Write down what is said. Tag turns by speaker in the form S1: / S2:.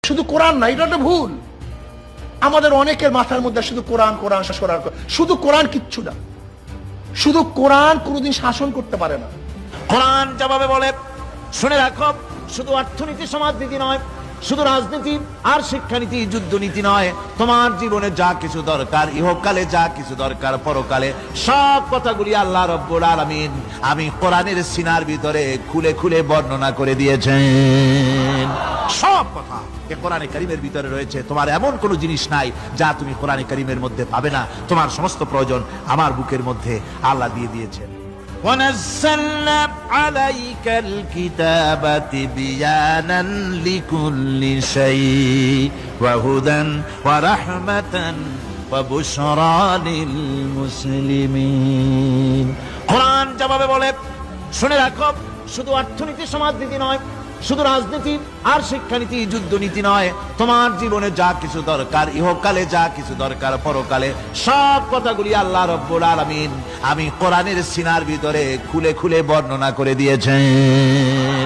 S1: শুধু কোরআন না, এটা একটা ভুল। আমাদের অনেকের মাথার মধ্যে শুধু কোরআন কোরআন কোরআন, শুধু কোরআন কিচ্ছু না। শুধু কোরআন কোনোদিন শাসন করতে পারে না।
S2: কোরআন যেভাবে বলে, শুনে রাখো, শুধু অর্থনীতি সমাজনীতি নয়, শুধু রাজনীতি আর শিক্ষানীতি যুদ্ধনীতি নয়, তোমার জীবনে যা কিছু দরকার, ইহকালে যা কিছু দরকার, পরকালে সব কথাগুলি আল্লাহ রব্বুল আলামিন আমি কোরআনের সিনার ভিতরে খুলে খুলে বর্ণনা করে দিয়েছেন। সব কথা কোরআনে কারীমের ভিতরে রয়েছে। তোমার এমন কোন জিনিস নাই যা তুমি কোরআনে কারীমের মধ্যে পাবে না। তোমার সমস্ত প্রয়োজন আমার বুকের মধ্যে আল্লাহ দিয়ে দিয়েছেন। ونزلنا عليك الكتاب تبيانا لكل شيء وهدى ورحمة وبشرى للمسلمين। কোরআন যেভাবে বলে, শুনে রাখো, শুধু অর্থনীতি সমাজনীতি নয়, শুধু রাজনীতি আর শিক্ষানীতি যুদ্ধনীতি নয়, তোমার জীবনে যা কিছু দরকার, ইহকালে যা কিছু দরকার, পরকালে সব কথাগুলি আল্লাহ রব্বুল আলামিন আমি কোরআনের সিনার ভিতরে খুলে খুলে বর্ণনা করে দিয়েছেন।